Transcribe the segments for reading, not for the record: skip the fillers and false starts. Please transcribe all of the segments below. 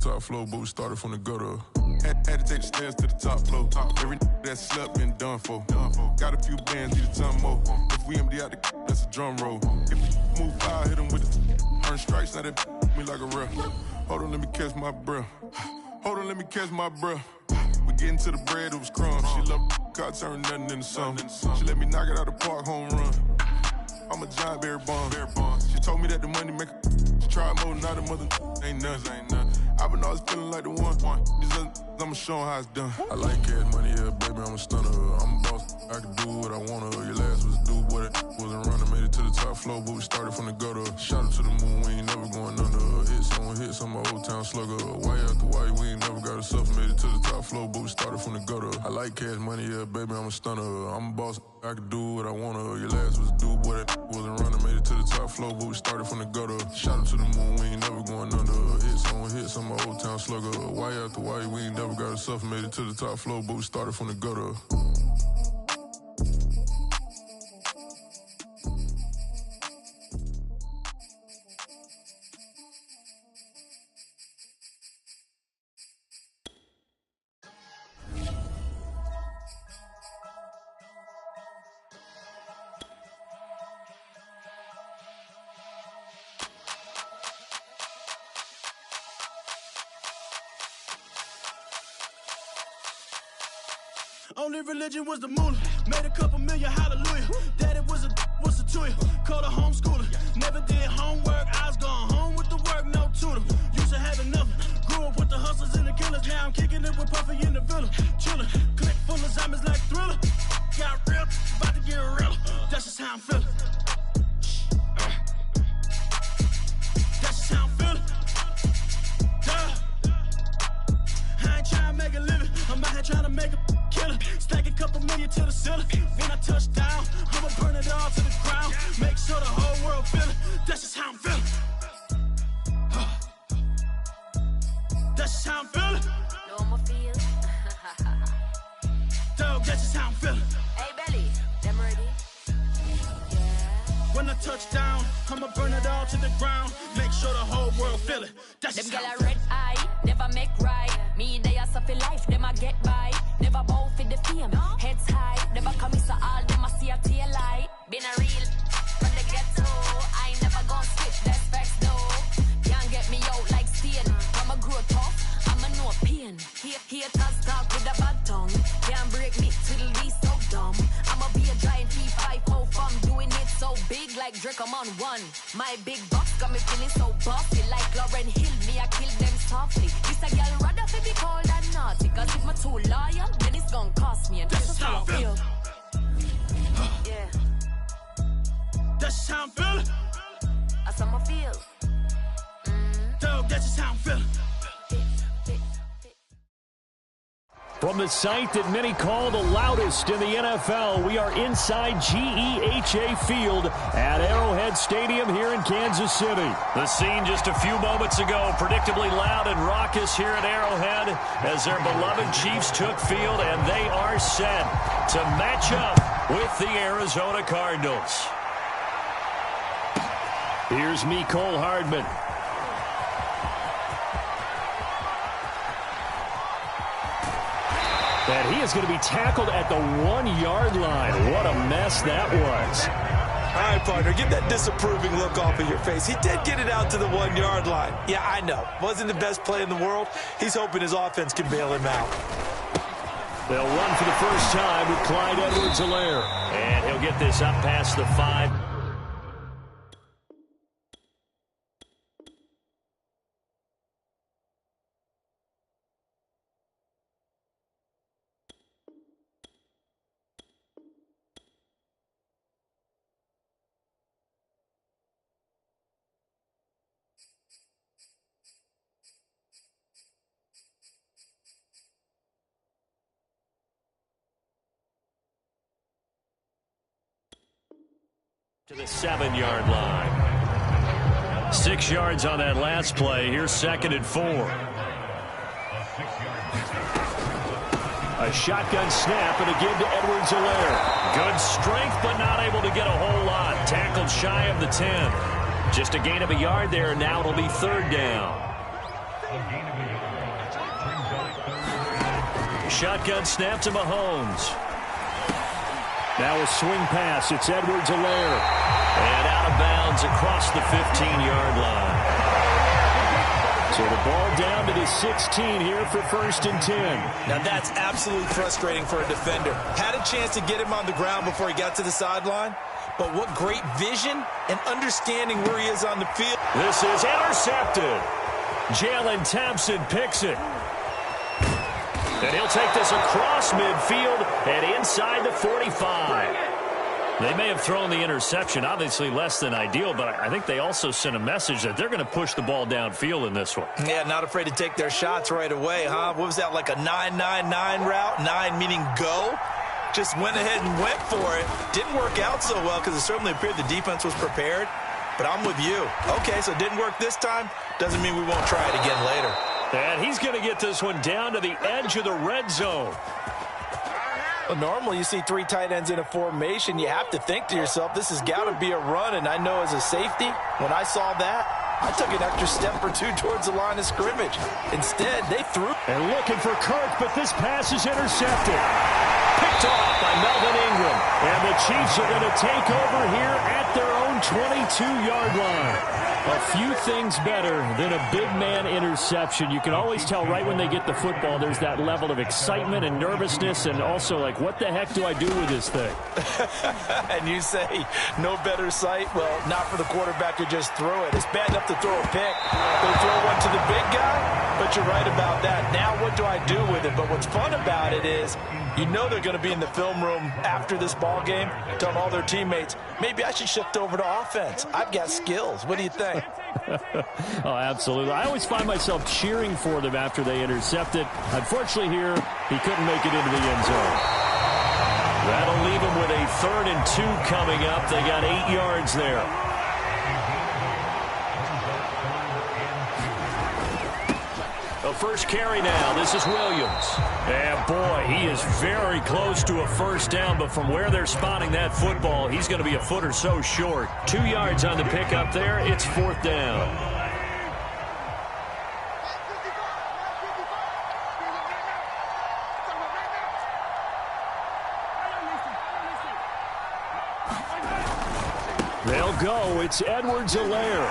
top floor, but we started from the gutter. Had to take the stairs to the top floor. Every that slept been done for. Got a few bands, need a ton more. If we empty out the that's a drum roll. If we move fire, hit them with it. Earn strikes, now they me like a ref. Hold on, let me catch my breath. Hold on, let me catch my breath. We getting to the bread, it was crumbs. She loved car, turned nothing into something. She let me knock it out the park, home run. I'm a giant berry bomb. She told me that the money make her try more, not a mother ain't nothing. I've been always feeling like the one. These other I'ma show 'em how it's done. I like cash money, yeah, baby, I'm a stunner. I'm a boss, I can do what I wanna. Your last was do what it wasn't running. Made it to the top floor, but we started from the gutter. Shot up to the moon, we ain't never going under. Hit some old town slugger. Why after why, we ain't never got us up. Made it to the top floor, but we started from the gutter. I like cash money, yeah, baby, I'm a stunner. I'm a boss, I can do what I wanna. Your last was do what it wasn't running. Made it to the top floor, but we started from the gutter. Shot up to the moon, we ain't never going under. Hit some old town slugger. Why after why, we ain't never got us up. Made it to the top floor, but we started from the gutter. Only religion was the moolah. Made a couple million, hallelujah. Daddy was a to you. Called a homeschooler. Never did homework. I was going home with the work, no tutor. Used to have enough. Grew up with the hustlers and the killers. Now I'm kicking it with Puffy in the villa. Chillin'. Click full of zombies like Thriller. Got real. About to get real. That's just how I'm feeling. That's just how I'm feeling. I ain't trying to make a living. I'm out here trying to make a killer. Stack a couple million to the ceiling. When I touch down, I'ma burn it all to the ground. Make sure the whole world feel it. That's just how I'm feeling. That's just how I'm feeling. No, I'ma feel. Dog, that's just how I'm feeling. Hey, Belly, them ready? When I touch down, I'ma burn it all to the ground. Make sure the whole world feel it. That's Them just gal how a I'm feeling. red eye, never make right. Me, they are suffer life, them a get by. Never bow for the fame, heads high. Never come so all them a see a tail light. Been a real from the ghetto. I ain't never gon' switch, that's facts though. Can't get me out like steel. I'ma grow tough, I'ma know pain. Haters talk with a bad tongue. Can't break me, twiddle be so dumb. I'ma be a giant P5 from doing it so big like Drake, I'm on one. My big box got me feeling so buffy like Lauren Hill. Me, I kill them softly. This a girl rather fi be cold than naughty. Cause if I'm too loyal, then it's gon' cost me. And that's just how I feel. Yeah. That's just how I'm feeling. That's how I feel. Dog, that's just how I'm feeling. From the site that many call the loudest in the NFL, we are inside GEHA Field at Arrowhead Stadium here in Kansas City. The scene just a few moments ago, predictably loud and raucous here at Arrowhead as their beloved Chiefs took field, and they are set to match up with the Arizona Cardinals. Here's Mecole Hardman. And he is going to be tackled at the 1-yard line. What a mess that was. All right, partner, get that disapproving look off of your face. He did get it out to the 1-yard line. Yeah, I know. Wasn't the best play in the world. He's hoping his offense can bail him out. They'll run for the first time with Clyde Edwards-Helaire. And he'll get this up past the 5. To the 7-yard line. 6 yards on that last play. Here's 2nd and 4. A shotgun snap and a give to Edwards-Helaire. Good strength, but not able to get a whole lot. Tackled shy of the 10. Just a gain of a yard there. Now it'll be 3rd down. Shotgun snap to Mahomes. Now a swing pass. It's Edwards-Helaire. And out of bounds across the 15-yard line. So the ball down to the 16 here for 1st and 10. Now that's absolutely frustrating for a defender. Had a chance to get him on the ground before he got to the sideline. But what great vision and understanding where he is on the field. This is intercepted. Jalen Thompson picks it. And he'll take this across midfield and inside the 45. They may have thrown the interception, obviously less than ideal, but I think they also sent a message that they're going to push the ball downfield in this one. Yeah, not afraid to take their shots right away, huh? What was that, like a 9-9-9 route? 9 meaning go? Just went ahead and went for it. Didn't work out so well because it certainly appeared the defense was prepared. But I'm with you. Okay, so it didn't work this time. Doesn't mean we won't try it again later. And he's going to get this one down to the edge of the red zone. Well, normally you see 3 tight ends in a formation. You have to think to yourself, this has got to be a run. And I know as a safety, when I saw that, I took an extra step or 2 towards the line of scrimmage. Instead, they threw. And looking for Kirk, but this pass is intercepted. Picked off by Melvin Ingram. And the Chiefs are going to take over here at their own 22-yard line. A few things better than a big man interception. You can always tell right when they get the football, there's that level of excitement and nervousness and also like, what the heck do I do with this thing? And you say, no better sight? Well, not for the quarterback to just throw it. It's bad enough to throw a pick. They throw one to the big guy, but you're right about that. Now what do I do with it? But what's fun about it is, you know they're going to be in the film room after this ball game, telling all their teammates, maybe I should shift over to offense. I've got skills. What do you think? Oh, absolutely. I always find myself cheering for them after they intercept it. Unfortunately here, he couldn't make it into the end zone. That'll leave him with a 3rd and 2 coming up. They got 8 yards there. The first carry now. This is Williams. And boy, he is very close to a first down, but from where they're spotting that football, he's going to be a foot or so short. 2 yards on the pickup there. It's 4th down. They'll go. It's Edwards-Helaire.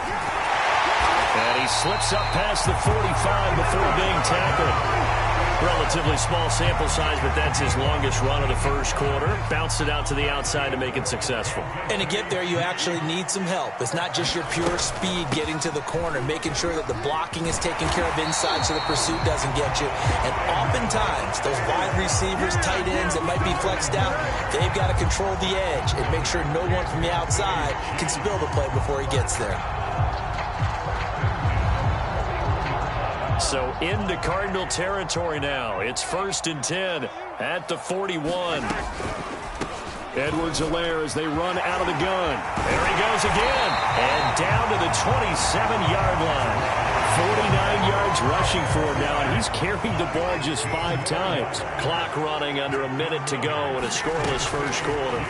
And he slips up past the 45 before being tackled. Relatively small sample size, but that's his longest run of the first quarter. Bounced it out to the outside to make it successful. And to get there, you actually need some help. It's not just your pure speed getting to the corner, making sure that the blocking is taken care of inside so the pursuit doesn't get you. And oftentimes, those wide receivers, tight ends that might be flexed out, they've got to control the edge and make sure no one from the outside can spill the play before he gets there. So into Cardinal territory now. It's 1st and 10 at the 41. Edwards-Helaire as they run out of the gun. There he goes again. And down to the 27-yard line. 49 yards rushing for him now, and he's carried the ball just 5 times. Clock running under a minute to go in a scoreless first quarter.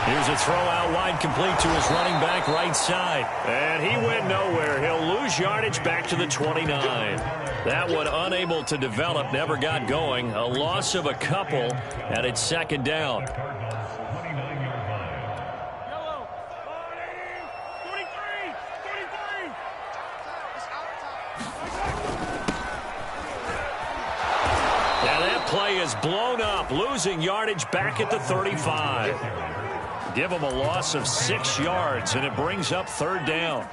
Here's a throw out wide complete to his running back right side. And he went nowhere. He'll lose yardage back to the 29. That one unable to develop, never got going. A loss of a couple, and it's 2nd down. Now that play is blown up, losing yardage back at the 35. Give him a loss of 6 yards, and it brings up 3rd down.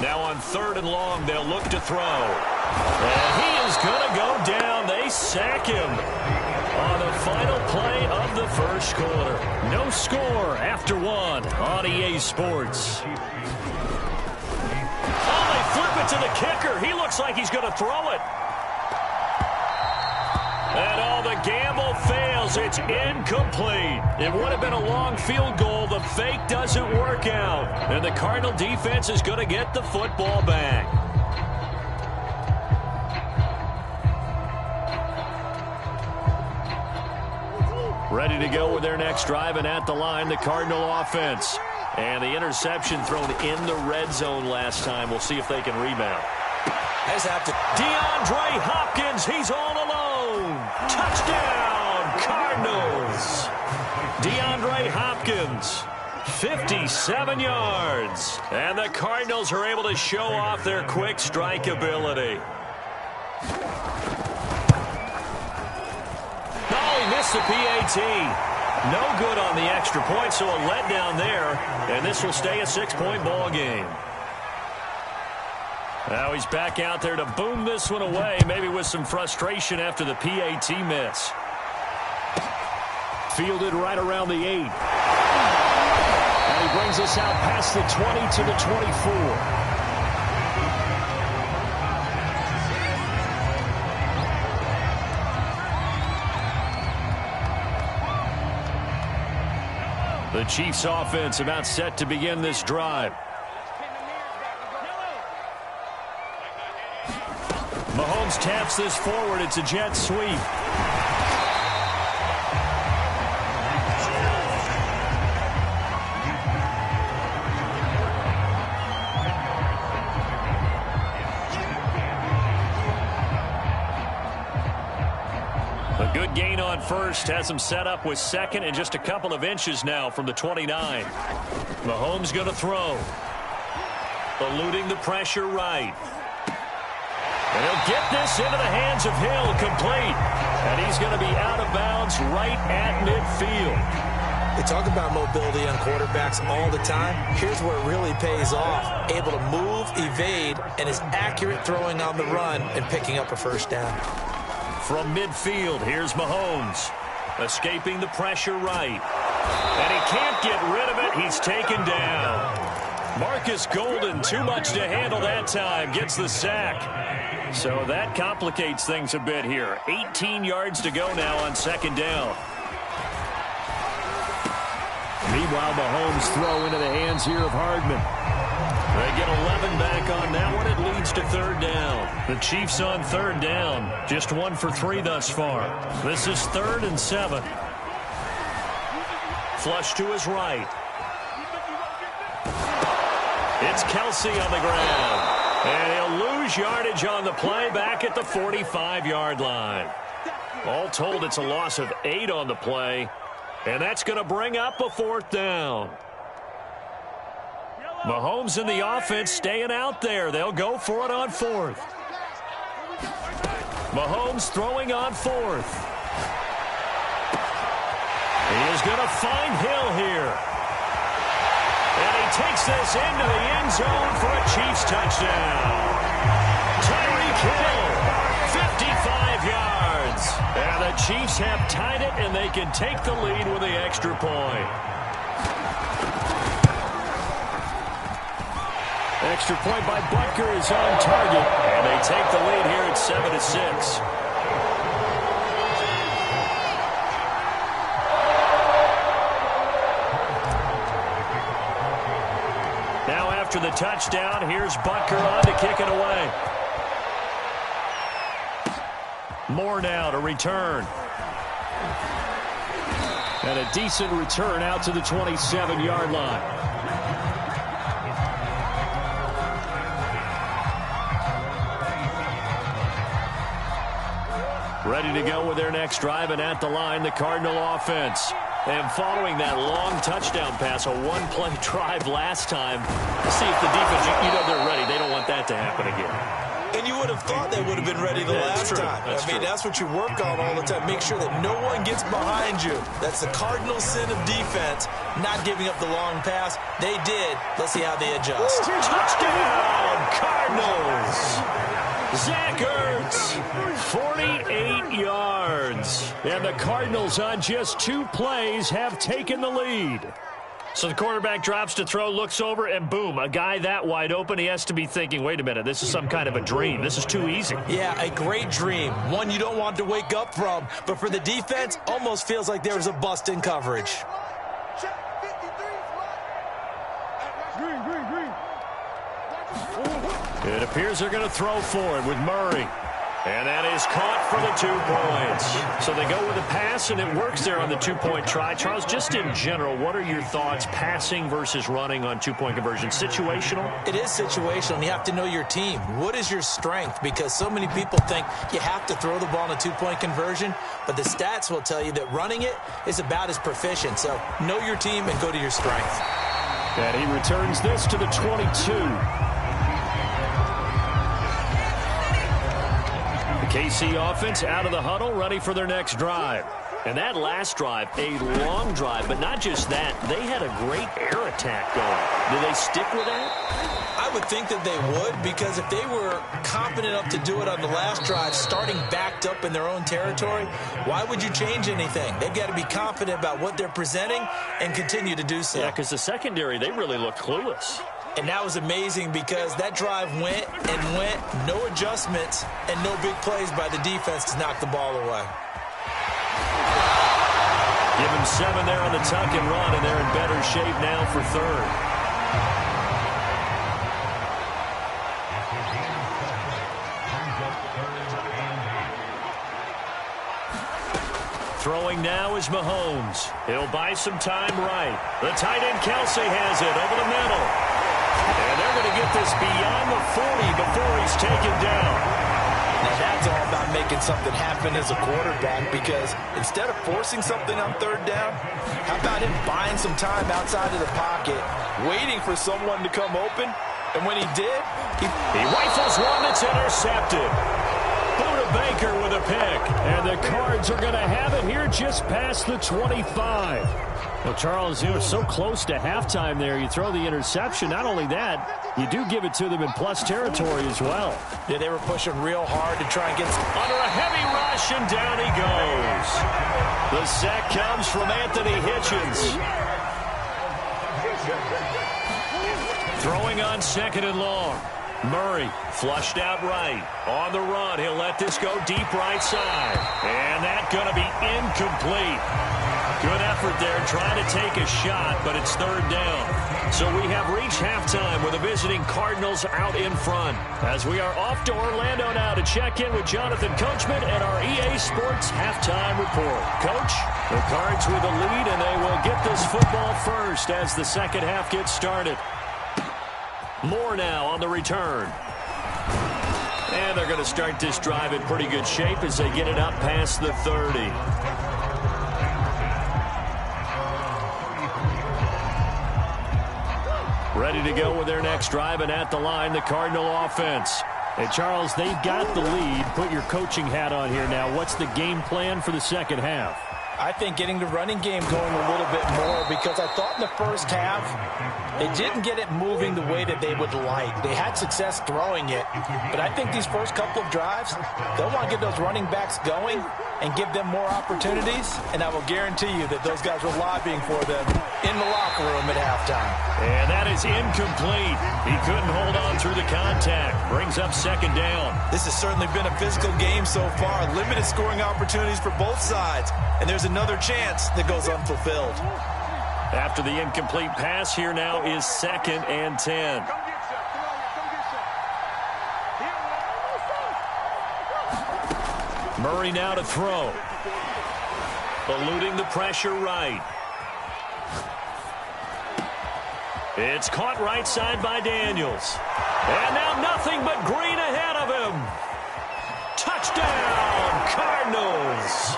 Now on 3rd and long, they'll look to throw. And he is going to go down. They sack him on the final play of the first quarter. No score after 1 on EA Sports. Oh, they flip it to the kicker. He looks like he's going to throw it. And all the gamble fails. It's incomplete. It would have been a long field goal. The fake doesn't work out. And the Cardinal defense is going to get the football back. Ready to go with their next drive, and at the line, the Cardinal offense. And the interception thrown in the red zone last time. We'll see if they can rebound. DeAndre Hopkins, he's all alone. Touchdown, Cardinals. DeAndre Hopkins, 57 yards. And the Cardinals are able to show off their quick strike ability. Oh, he missed the PAT. No good on the extra point, so a letdown there. And this will stay a 6-point ball game. Now he's back out there to boom this one away, maybe with some frustration after the PAT miss. Fielded right around the 8. And he brings us out past the 20 to the 24. The Chiefs offense about set to begin this drive. Mahomes taps this forward. It's a jet sweep. A good gain on first. Has him set up with second and just a couple of inches now from the 29. Mahomes going to throw. Eluding the pressure right. And he'll get this into the hands of Hill, complete. And he's going to be out of bounds right at midfield. They talk about mobility on quarterbacks all the time. Here's where it really pays off. Able to move, evade, and is accurate throwing on the run and picking up a first down. From midfield, here's Mahomes. Escaping the pressure right. And he can't get rid of it. He's taken down. Marcus Golden, too much to handle that time. Gets the sack. So that complicates things a bit here. 18 yards to go now on second down. Meanwhile, Mahomes throw into the hands here of Hardman. They get 11 back on that one. It leads to third down. The Chiefs on third down. Just 1 for 3 thus far. This is 3rd and 7. Flush to his right. It's Kelsey on the ground. And he'll lose yardage on the play back at the 45-yard line. All told, it's a loss of 8 on the play. And that's going to bring up a 4th down. Mahomes and the offense staying out there. They'll go for it on 4th. Mahomes throwing on 4th. He is going to find Hill here. And he takes this into the end zone for a Chiefs touchdown. Tyreek Hill, 55 yards. And the Chiefs have tied it, and they can take the lead with the extra point. Extra point by Butker is on target. And they take the lead here at 7-6. Now after the touchdown, here's Butker on to kick it away. Moore now to return. And a decent return out to the 27-yard line. Ready to go with their next drive, and at the line, the Cardinal offense. And following that long touchdown pass, a one-play drive last time, see if the defense, you know they're ready. They don't want that to happen again. And you would have thought they would have been ready the last time. I mean, that's what you work on all the time. Make sure that no one gets behind you. That's the cardinal sin of defense, not giving up the long pass. They did. Let's see how they adjust. Touchdown, Cardinals! Zach Ertz, 48 yards. And the Cardinals on just 2 plays have taken the lead. So the quarterback drops to throw, looks over, and boom, a guy that wide open, he has to be thinking, wait a minute, this is some kind of a dream. This is too easy. Yeah, a great dream. One you don't want to wake up from. But for the defense, almost feels like there was a bust in coverage. It appears they're going to throw for it with Murray. And that is caught for the 2 points. So they go with a pass, and it works there on the 2-point try. Charles, just in general, what are your thoughts passing versus running on 2-point conversion? Situational? It is situational, and you have to know your team. What is your strength? Because so many people think you have to throw the ball in a 2-point conversion, but the stats will tell you that running it is about as proficient. So know your team and go to your strength. And he returns this to the 22. The KC offense out of the huddle, ready for their next drive. And that last drive, a long drive, but not just that. They had a great air attack going. Do they stick with that? I would think that they would, because if they were confident enough to do it on the last drive, starting backed up in their own territory, why would you change anything? They've got to be confident about what they're presenting and continue to do so. Yeah, because the secondary, they really look clueless. And that was amazing because that drive went and went, no adjustments, and no big plays by the defense to knock the ball away. Give him 7 there on the tuck and run, and they're in better shape now for third. Throwing now is Mahomes. He'll buy some time right. The tight end Kelsey has it over the middle. And they're going to get this beyond the 40 before he's taken down. Now that's all about making something happen as a quarterback, because instead of forcing something on third down, how about him buying some time outside of the pocket, waiting for someone to come open, and when he did, he rifles one that's intercepted. Buda Baker with a pick, and the Cards are going to have it here just past the 25. Well, Charles, you were so close to halftime there. You throw the interception. Not only that, you do give it to them in plus territory as well. Yeah, they were pushing real hard to try and get under a heavy rush, and down he goes. The sack comes from Anthony Hitchens. Throwing on 2nd and long. Murray flushed out right. On the run, he'll let this go deep right side. And that's going to be incomplete. Good effort there trying to take a shot, but it's third down. So we have reached halftime with the visiting Cardinals out in front. As we are off to Orlando now to check in with Jonathan Coachman and our EA Sports halftime report. Coach, the Cards with the lead, and they will get this football first as the second half gets started. More now on the return. And they're going to start this drive in pretty good shape as they get it up past the 30. Ready to go with their next drive, and at the line, the Cardinal offense. Hey, Charles, they've got the lead. Put your coaching hat on here now. What's the game plan for the second half? I think getting the running game going a little bit more, because I thought in the first half they didn't get it moving the way that they would like. They had success throwing it, but I think these first couple of drives, they'll want to get those running backs going and give them more opportunities, and I will guarantee you that those guys were lobbying for them in the locker room at halftime. And that is incomplete. He couldn't hold on through the contact. Brings up 2nd down. This has certainly been a physical game so far. Limited scoring opportunities for both sides, and there's another chance that goes unfulfilled. After the incomplete pass, here now is 2nd and 10. Murray now to throw. Eluding the pressure right. It's caught right side by Daniels. And now nothing but green ahead of him. Touchdown, Cardinals.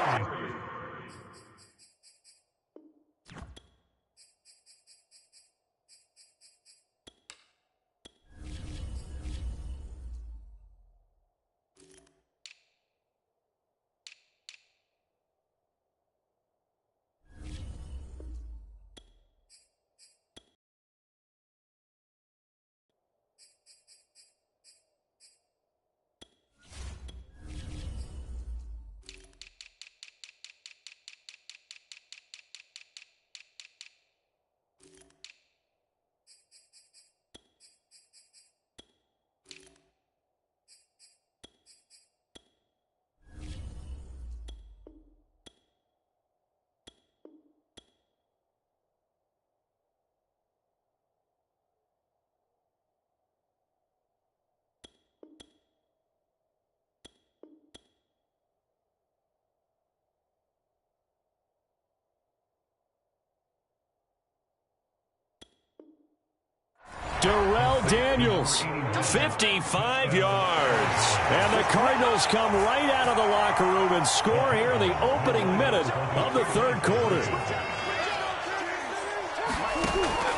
Darrell Daniels, 55 yards. And the Cardinals come right out of the locker room and score here in the opening minute of the third quarter.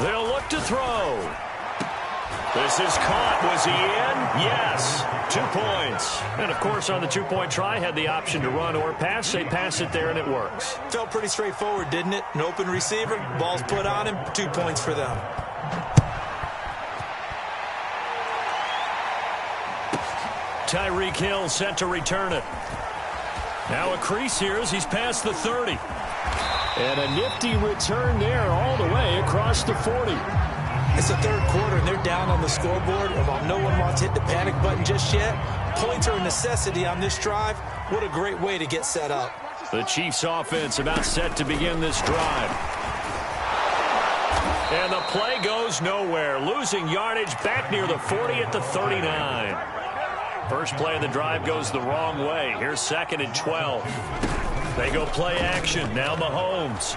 They'll look to throw. This is caught. Was he in? Yes. 2 points. And, of course, on the two-point try, had the option to run or pass. They pass it there, and it works. Felt pretty straightforward, didn't it? An open receiver, ball's put on him, 2 points for them. Tyreek Hill set to return it. Now a crease here as he's past the 30. And a nifty return there all the way across the 40. It's the third quarter, and they're down on the scoreboard. And while no one wants to hit the panic button just yet, points are a necessity on this drive. What a great way to get set up. The Chiefs offense about set to begin this drive. And the play goes nowhere. Losing yardage back near the 40 at the 39. First play of the drive goes the wrong way. Here's 2nd and 12. They go play action. Now Mahomes.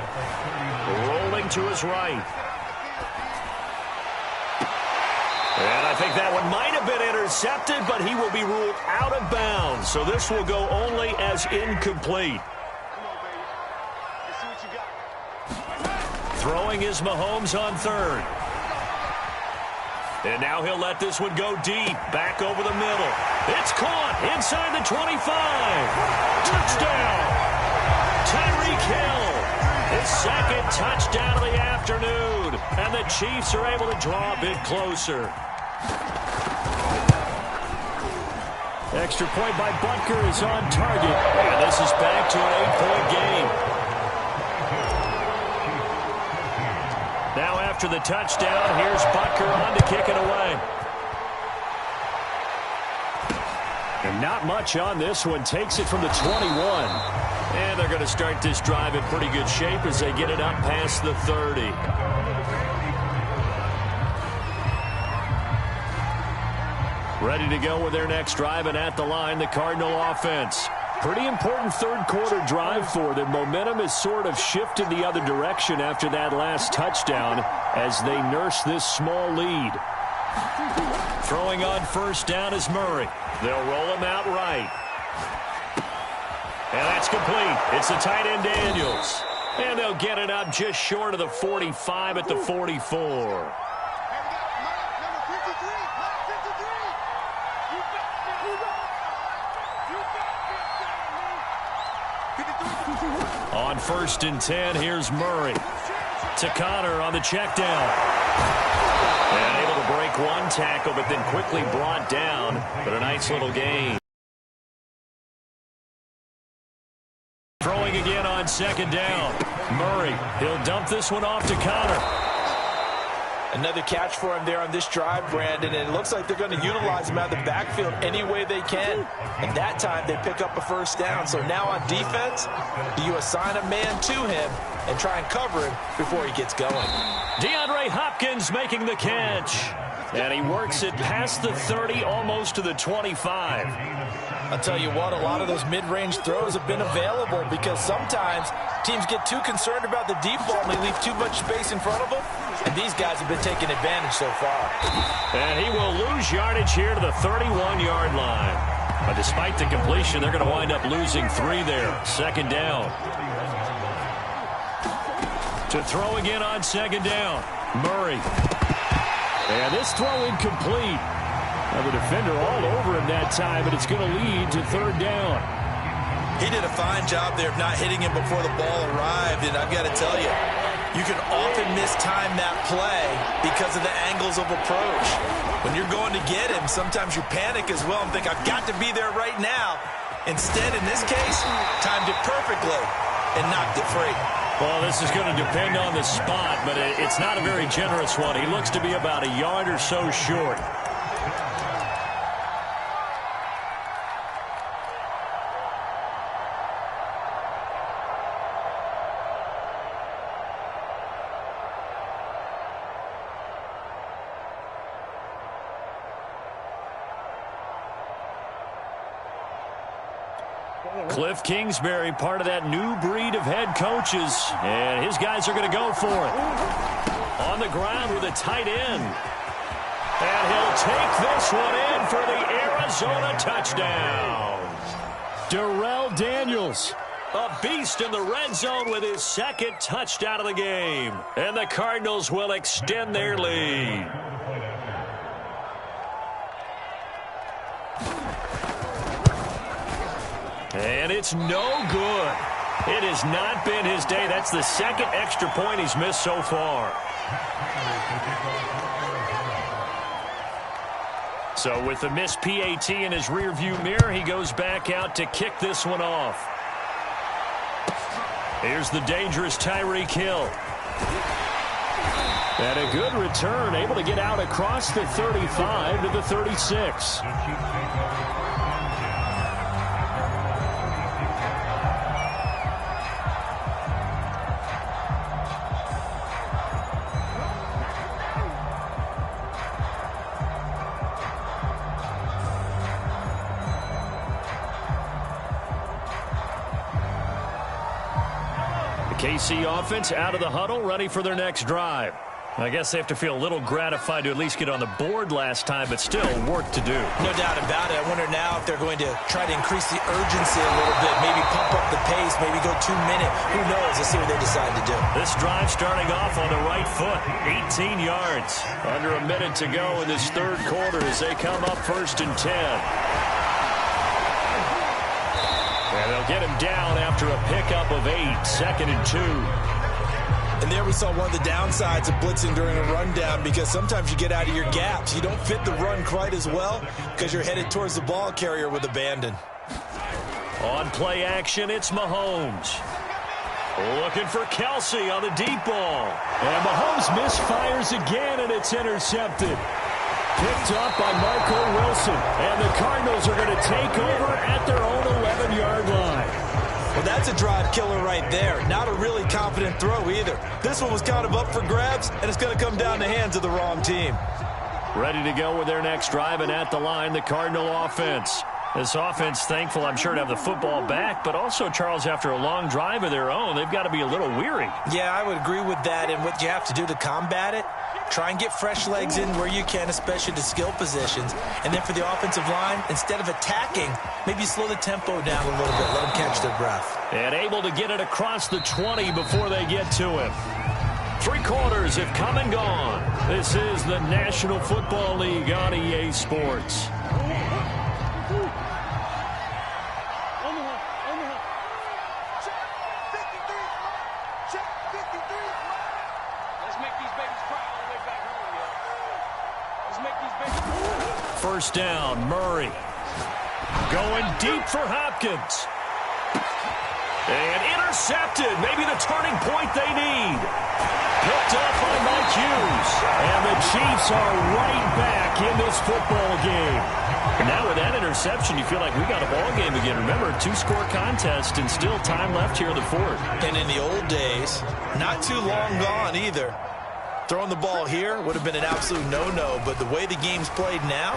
Rolling to his right. And I think that one might have been intercepted, but he will be ruled out of bounds. So this will go only as incomplete. Throwing is Mahomes on 3rd. And now he'll let this one go deep. Back over the middle. It's caught inside the 25. Touchdown. Tyreek Hill. His 2nd touchdown of the afternoon. And the Chiefs are able to draw a bit closer. Extra point by Butker is on target. And this is back to an 8-point game. Now after the touchdown, here's Butker on to kick it away. And not much on this one. Takes it from the 21. And they're going to start this drive in pretty good shape as they get it up past the 30. Ready to go with their next drive, and at the line, the Cardinal offense. Pretty important third quarter drive for them. Momentum has sort of shifted the other direction after that last touchdown as they nurse this small lead. Throwing on first down is Murray. They'll roll him out right. And that's complete. It's the tight end Daniels. And they'll get it up just short of the 45 at the 44. On 1st and 10, here's Murray. To Connor on the check down. And able to break one tackle, but then quickly brought down. But a nice little gain. Throwing again on 2nd down. Murray, he'll dump this one off to Connor. Another catch for him there on this drive, Brandon, and it looks like they're going to utilize him out of the backfield any way they can. And that time they pick up a first down. So now on defense, do you assign a man to him and try and cover him before he gets going? DeAndre Hopkins making the catch. And he works it past the 30, almost to the 25. I'll tell you what, a lot of those mid-range throws have been available because sometimes teams get too concerned about the deep ball and they leave too much space in front of them. And these guys have been taking advantage so far. And he will lose yardage here to the 31-yard line. But despite the completion, they're going to wind up losing 3 there. 2nd down. To throw again on 2nd down. Murray. And this throw incomplete. Now the defender all over him that time, but it's going to lead to 3rd down. He did a fine job there of not hitting him before the ball arrived, and I've got to tell you, you can often mistime that play because of the angles of approach. When you're going to get him, sometimes you panic as well and think, I've got to be there right now. Instead, in this case, timed it perfectly and knocked it free. Well, this is going to depend on the spot, but it's not a very generous one. He looks to be about a yard or so short. Cliff Kingsbury, part of that new breed of head coaches, and his guys are going to go for it. On the ground with a tight end. And he'll take this one in for the Arizona touchdown. Darrell Daniels, a beast in the red zone with his second touchdown of the game. And the Cardinals will extend their lead. And it's no good. It has not been his day. That's the second extra point he's missed so far. So with the missed PAT in his rearview mirror, he goes back out to kick this one off. Here's the dangerous Tyreek Hill. And a good return, able to get out across the 35 to the 36. KC offense out of the huddle, ready for their next drive. I guess they have to feel a little gratified to at least get on the board last time, but still work to do. No doubt about it. I wonder now if they're going to try to increase the urgency a little bit, maybe pump up the pace, maybe go 2 minutes. Who knows? Let's see what they decide to do. This drive starting off on the right foot, 18 yards. Under a minute to go in this third quarter as they come up 1st and 10. And they'll get him down after a pickup of 8, 2nd and 2. And there we saw one of the downsides of blitzing during a rundown, because sometimes you get out of your gaps. You don't fit the run quite as well because you're headed towards the ball carrier with abandon. On play action, it's Mahomes. Looking for Kelsey on the deep ball. And Mahomes misfires again, and it's intercepted. Picked up by Michael Wilson. And the Cardinals are going to take over at their own 11-yard line. Well, that's a drive killer right there. Not a really confident throw either. This one was kind of up for grabs, and it's going to come down the hands of the wrong team. Ready to go with their next drive, and at the line, the Cardinal offense. This offense, thankful, I'm sure, to have the football back, but also, Charles, after a long drive of their own, they've got to be a little weary. Yeah, I would agree with that, and what you have to do to combat it, try and get fresh legs in where you can, especially to skill positions. And then for the offensive line, instead of attacking, maybe slow the tempo down a little bit, let them catch their breath. And able to get it across the 20 before they get to him. 3 quarters have come and gone. This is the National Football League on EA Sports. First down, Murray. Going deep for Hopkins. And intercepted. Maybe the turning point they need. Picked up by Mike Hughes. And the Chiefs are right back in this football game. And now with that interception, you feel like we got a ball game again. Remember, 2-score contest and still time left here in the fourth. And in the old days, not too long gone either. Throwing the ball here would have been an absolute no-no, but the way the game's played now,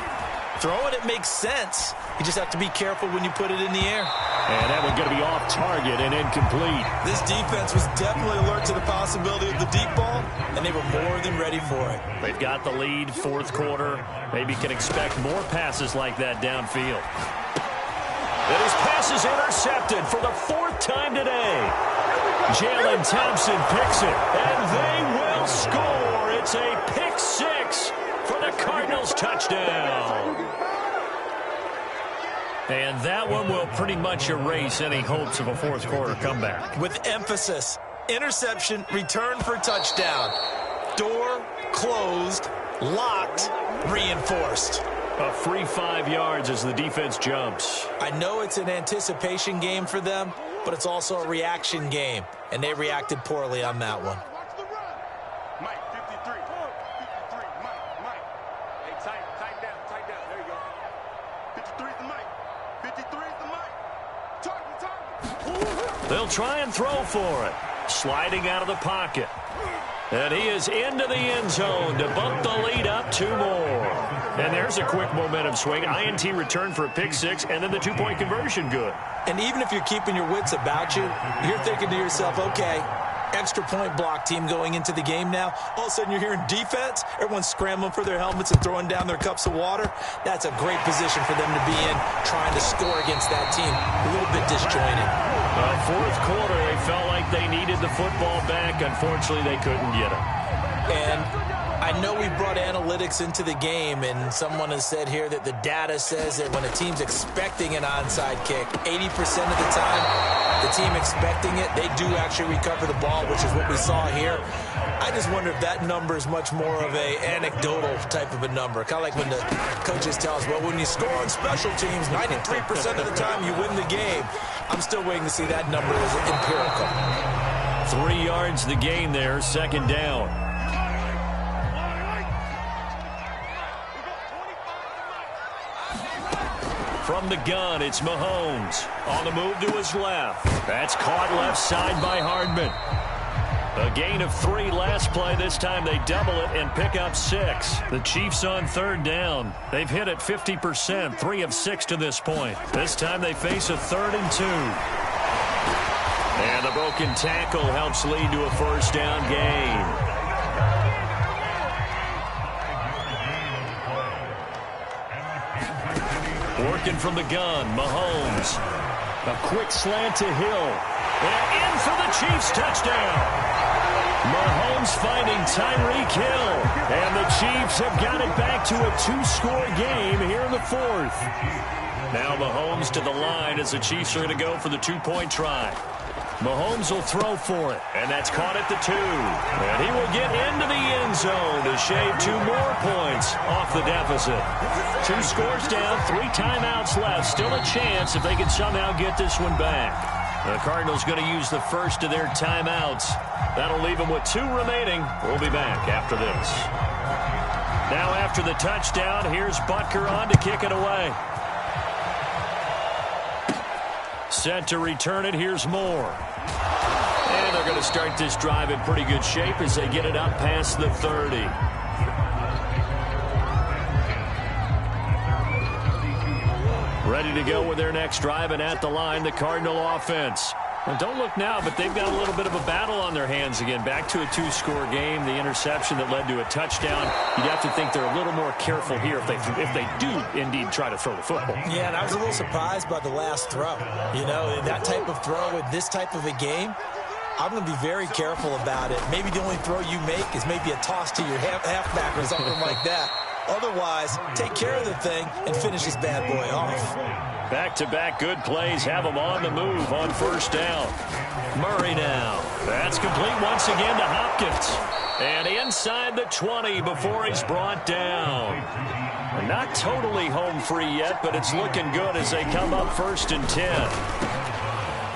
throwing it makes sense. You just have to be careful when you put it in the air. And that one's going to be off target and incomplete. This defense was definitely alert to the possibility of the deep ball, and they were more than ready for it. They've got the lead, fourth quarter. Maybe can expect more passes like that downfield. And his pass is intercepted for the 4th time today. Jalen Thompson picks it, and they will score. It's a pick 6 for the Cardinals touchdown. And that one will pretty much erase any hopes of a fourth quarter comeback. With emphasis, interception, return for touchdown. Door closed, locked, reinforced. A free 5 yards as the defense jumps. I know it's an anticipation game for them, but it's also a reaction game, and they reacted poorly on that one. Mike, 53. 53, Mike. Hey, tight down. There you go. 53 is the Mike. 53 is the Mike. Target. They'll try and throw for it. Sliding out of the pocket. And he is into the end zone to bump the lead up 2 more. And there's a quick momentum swing. INT return for a pick 6, and then the 2-point conversion good. And even if you're keeping your wits about you, you're thinking to yourself, okay, extra point block team going into the game now. All of a sudden you're hearing defense. Everyone's scrambling for their helmets and throwing down their cups of water. That's a great position for them to be in, trying to score against that team. A little bit disjointed. Fourth quarter, they felt like they needed the football back. Unfortunately, they couldn't get it. And I know we brought analytics into the game, and someone has said here that the data says that when a team's expecting an onside kick, 80% of the time, the team expecting it, they do actually recover the ball, which is what we saw here. I just wonder if that number is much more of a anecdotal type of a number. Kind of like when the coaches tell us, well, when you score on special teams, 93% of the time you win the game. I'm still waiting to see that number as empirical. 3 yards the gain there, second down. From the gun, it's Mahomes. On the move to his left. That's caught left side by Hardman. A gain of 3 last play. This time they double it and pick up 6. The Chiefs on third down. They've hit it 50%, 3 of 6 to this point. This time they face a 3rd and 2. And the broken tackle helps lead to a first down gain. Working from the gun, Mahomes. A quick slant to Hill. And in for the Chiefs touchdown. Mahomes finding Tyreek Hill. And the Chiefs have got it back to a 2-score game here in the 4th. Now Mahomes to the line as the Chiefs are going to go for the 2-point try. Mahomes will throw for it, and that's caught at the 2. And he will get into the end zone to shave 2 more points off the deficit. 2 scores down, 3 timeouts left. Still a chance if they can somehow get this one back. The Cardinals going to use the first of their timeouts. That'll leave them with 2 remaining. We'll be back after this. Now after the touchdown, here's Butker on to kick it away. Set to return it, here's Moore. And they're going to start this drive in pretty good shape as they get it up past the 30. Ready to go with their next drive, and at the line, the Cardinal offense. Well, don't look now, but they've got a little bit of a battle on their hands again. Back to a 2-score game. The interception that led to a touchdown. You'd have to think they're a little more careful here if they do indeed try to throw the football. Yeah, and I was a little surprised by the last throw. You know, that type of throw with this type of a game, I'm going to be very careful about it. Maybe the only throw you make is maybe a toss to your halfback or something like that. Otherwise, take care of the thing and finish this bad boy off. Back-to-back good plays have them on the move on first down. Murray now. That's complete once again to Hopkins. And inside the 20 before he's brought down. Not totally home free yet, but it's looking good as they come up 1st and 10.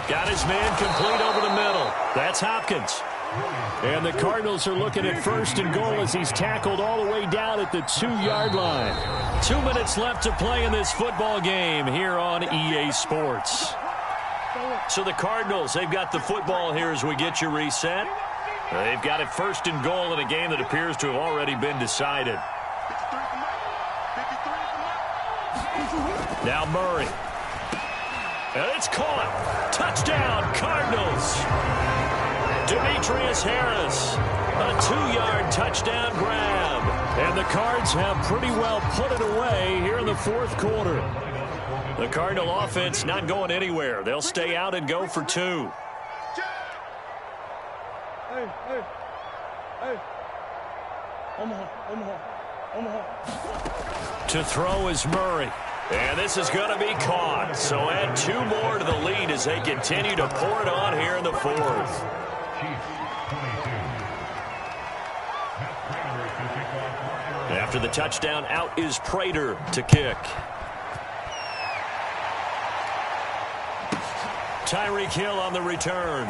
Got his man complete over the middle. That's Hopkins. And the Cardinals are looking at 1st and goal as he's tackled all the way down at the 2-yard line. 2 minutes left to play in this football game here on EA Sports. So the Cardinals, they've got the football here as we get you reset. They've got it 1st and goal in a game that appears to have already been decided. Now Murray. And it's caught. Touchdown, Cardinals. Demetrius Harris, a 2-yard touchdown grab. And the Cards have pretty well put it away here in the 4th quarter. The Cardinal offense not going anywhere. They'll stay out and go for 2. To throw is Murray. And this is going to be caught. So add 2 more to the lead as they continue to pour it on here in the 4th. After the touchdown, out is Prater to kick. Tyreek Hill on the return.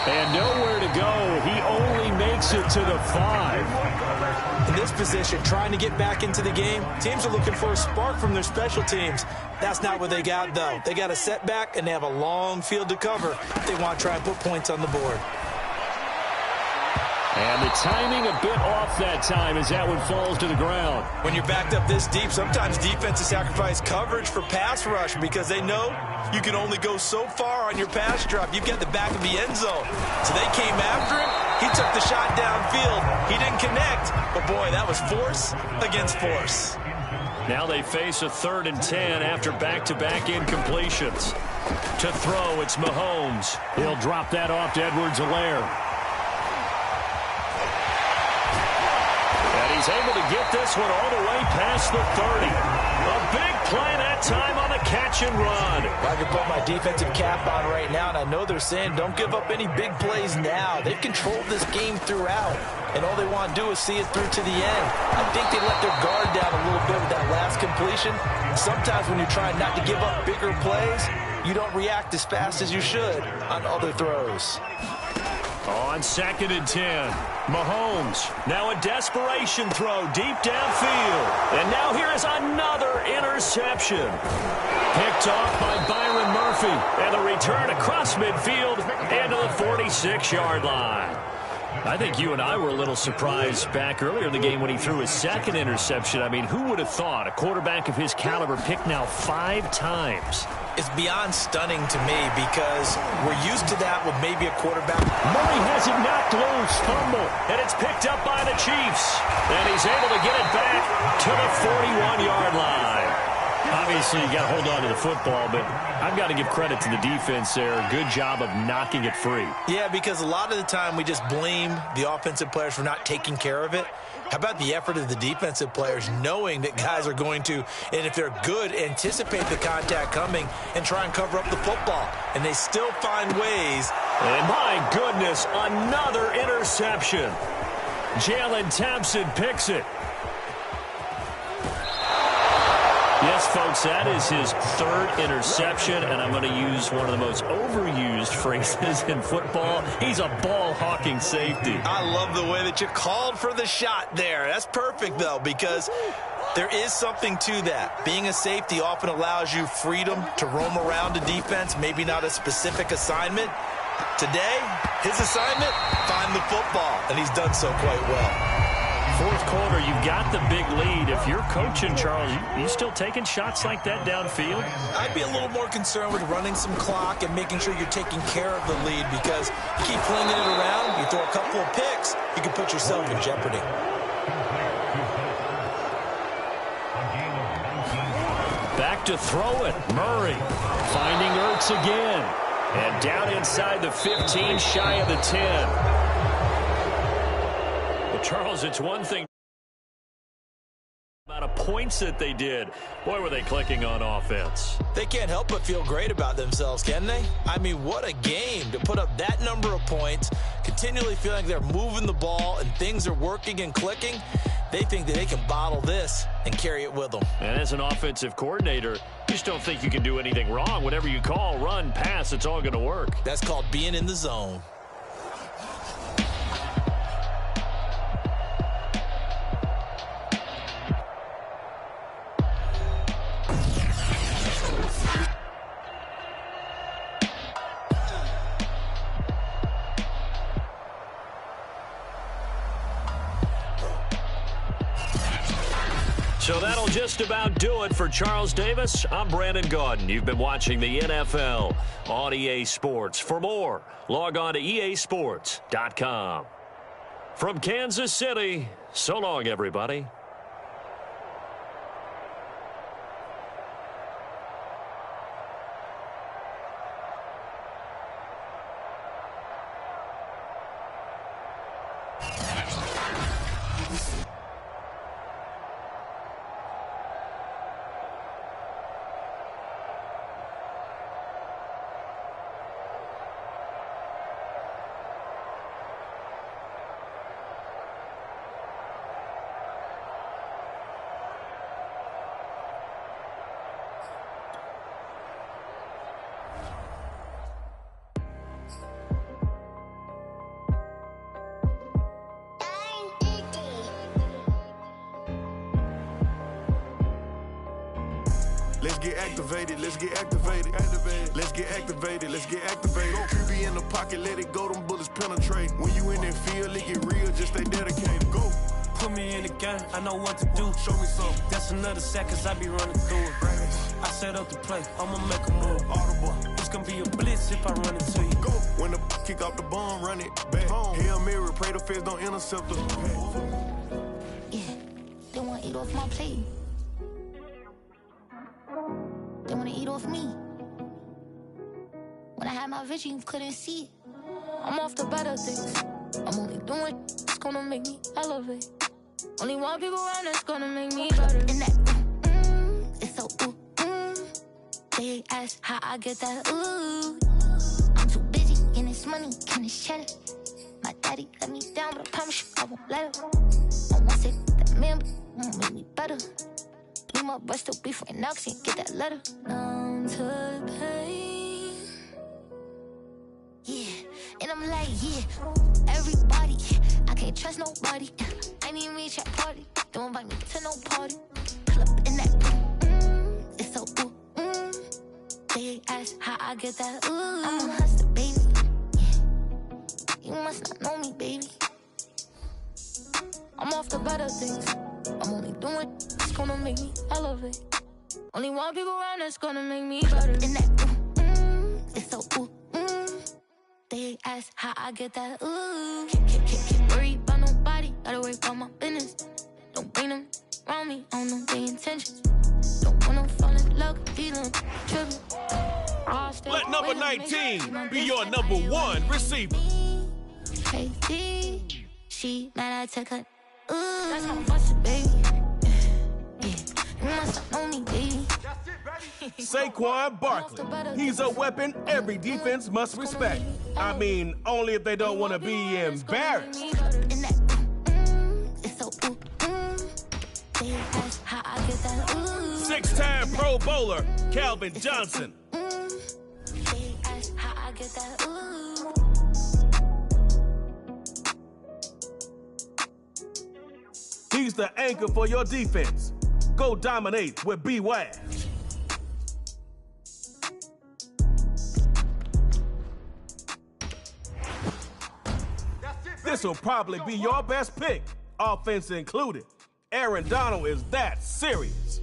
And nowhere to go. He only makes it to the 5. In this position, trying to get back into the game, teams are looking for a spark from their special teams. That's not what they got, though. They got a setback, and they have a long field to cover if they want to try and put points on the board. And the timing a bit off that time as that one falls to the ground. When you're backed up this deep, sometimes defenses sacrifice coverage for pass rush because they know you can only go so far on your pass drop. You've got the back of the end zone. So they came after him. He took the shot downfield. He didn't connect. But, boy, that was force against force. Now they face a 3rd and 10 after back-to-back incompletions. To throw, it's Mahomes. He'll drop that off to Edwards-Helaire. And he's able to get this one all the way past the 30. A big play that time on the catch and run. I can put my defensive cap on right now, and I know they're saying don't give up any big plays now. They've controlled this game throughout, and all they want to do is see it through to the end. I think they let their guard down a little bit with that last completion. Sometimes when you're trying not to give up bigger plays, you don't react as fast as you should on other throws. On 2nd and 10, Mahomes. Now a desperation throw deep downfield. And now here is another interception. Picked off by Byron Murphy. And the return across midfield into the 46-yard line. I think you and I were a little surprised back earlier in the game when he threw his 2nd interception. I mean, who would have thought a quarterback of his caliber picked now 5 times? It's beyond stunning to me because we're used to that with maybe a quarterback. Murray has it knocked loose, fumble, and it's picked up by the Chiefs. And he's able to get it back to the 41-yard line. Obviously, you got to hold on to the football, but I've got to give credit to the defense there. Good job of knocking it free. Yeah, because a lot of the time we just blame the offensive players for not taking care of it. How about the effort of the defensive players knowing that guys are going to, and if they're good, anticipate the contact coming and try and cover up the football. And they still find ways. And my goodness, another interception. Jalen Thompson picks it. Yes, folks, that is his 3rd interception, and I'm going to use one of the most overused phrases in football. He's a ball-hawking safety. I love the way that you called for the shot there. That's perfect, though, because there is something to that. Being a safety often allows you freedom to roam around a defense, maybe not a specific assignment. Today, his assignment, find the football, and he's done so quite well. 4th quarter, you've got the big lead. If you're coaching, Charles, you still taking shots like that downfield? I'd be a little more concerned with running some clock and making sure you're taking care of the lead because you keep flinging it around, you throw a couple of picks, you can put yourself in jeopardy. Back to throw it. Murray finding Ertz again. And down inside the 15, shy of the 10. Charles, it's one thing amount of points that they did. Boy, were they clicking on offense. They can't help but feel great about themselves, can they? I mean, what a game to put up that number of points, continually feeling they're moving the ball and things are working and clicking. They think that they can bottle this and carry it with them. And as an offensive coordinator, you just don't think you can do anything wrong. Whatever you call, run, pass, it's all going to work. That's called being in the zone. So that'll just about do it for Charles Davis. I'm Brandon Gaudin. You've been watching the NFL on EA Sports. For more, log on to easports.com. From Kansas City, so long, everybody. Let's get activated, let's get activated. Let's get activated, let's get activated. QB in the pocket, let it go, them bullets penetrate. When you in that field, it get real, just stay dedicated. Go. Put me in the game, I know what to do. Show me something. That's another sack, cause I be running through it. I set up the play, I'ma make a move. Audible. It's gonna be a blitz if I run into you. Go. When the kick off the bomb, run it back home. Hail Mary, pray the feds don't intercept us. Yeah, they wanna eat off my plate. They wanna eat off me. When I had my vision, you couldn't see it. I'm off the better things. I'm only doing it's gonna make me elevate. Only one people around that's gonna make me better. And that it's so They ask how I get that I'm too busy getting this money, getting this cheddar. My daddy let me down, but I promise you I won't let her. I won't say that man, but won't make me better. Me my breast still beef right now, cause he get that letter. Numb to the pain. Yeah, and I'm like, yeah, everybody. I can't trust nobody. I need me at party. Don't invite me to no party. Pull up in that it's so They ask how I get that I'm a hustler, baby. Yeah. You must not know me, baby. I'm off the better things. I'm only doing it's gonna make me elevate. Only one people around that's gonna make me better. And that it's so They ask how I get that Can't worry about nobody, gotta worry about my business. Don't bring them around me, I don't know their intentions. Don't wanna fall in love, feeling tripping. Let number 19 be your number one receiver. Crazy, she mad I took her. That's my busted, baby. Yeah, you must not know me, baby. Saquon Barkley. He's a weapon every defense must respect. I mean, only if they don't want to be embarrassed. Six-time Pro Bowler, Calvin Johnson. He's the anchor for your defense. Go dominate with B-Waz. This will probably be your best pick, offense included. Aaron Donald is that serious.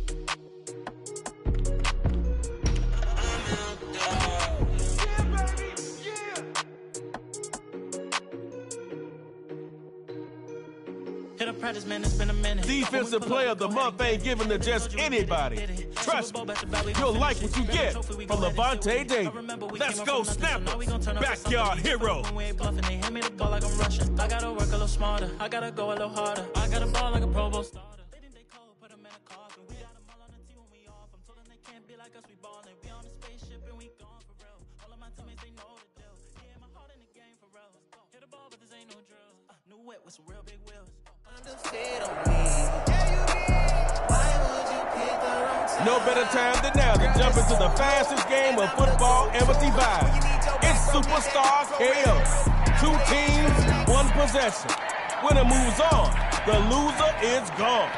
Practice, man, it's been a minute. Defensive player of the month ain't given to just anybody. Trust me, you'll like what you get from Levante David. Let's go, Snappers. Backyard hero. I gotta work a little smarter. I gotta go a little harder. I gotta ball like a Pro Bowl starter. They think they cold, put them in a coffin. We got them all on the team when we off. I'm told them they can't be like us, we ballin'. We on the spaceship and we gone for real. All of my teammates, they know the deal. Yeah, my heart in the game for real. Hit the ball, but this ain't no drill. New wet with some real big wheels. No better time than now to jump into the fastest game of football ever devised. It's Superstar KO. 2 teams, 1 possession. Winner moves on. The loser is gone.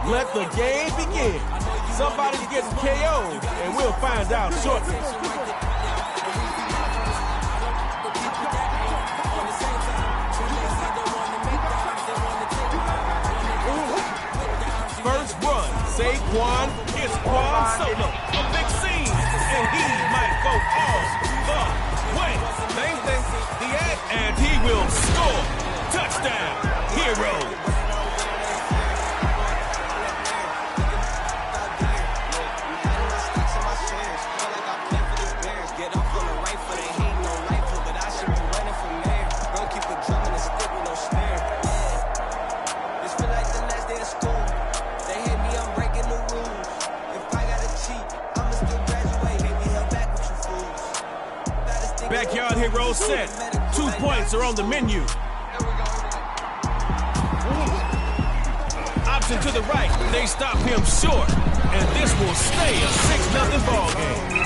Let the game begin. Somebody's getting KO'd, and we'll find out shortly. First run, Saquon is Quan Solo. A big scene, and he might go all the way. Same thing, the act, and he will score. Touchdown, hero. Backyard hero set. 2 points are on the menu. Option to the right. They stop him short. And this will stay a 6-0 ball game.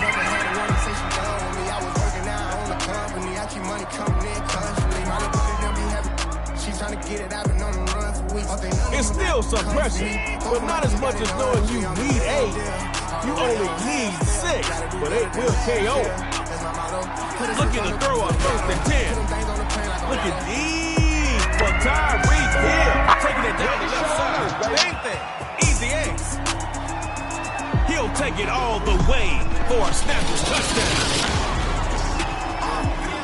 keep money coming in constantly. My little bitch don't be happy. She tryna get it, I've been on the run for weeks. It's still some pressure, but not as much as knowing you need 8. You only need 6, but 8 will KO. Looking to throw on 1st and 10. Looking deep for Tyreek Hill. Taking it down the left side. Ain't that easy ace? He'll take it all the way for a snapper's touchdown.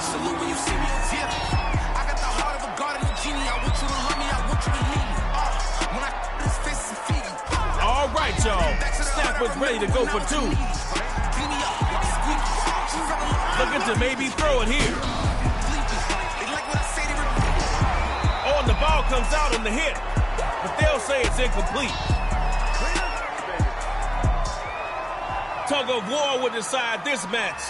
Salute when you see me. Yeah. I got the heart of a god and a genie. I want you to love me. I want you to leave me. When I this face and feed you. All right, y'all. Snapper's ready to go for 2. Looking to maybe throw it here. On the ball comes out on the hit, but they'll say it's incomplete. Tug of war will decide this match.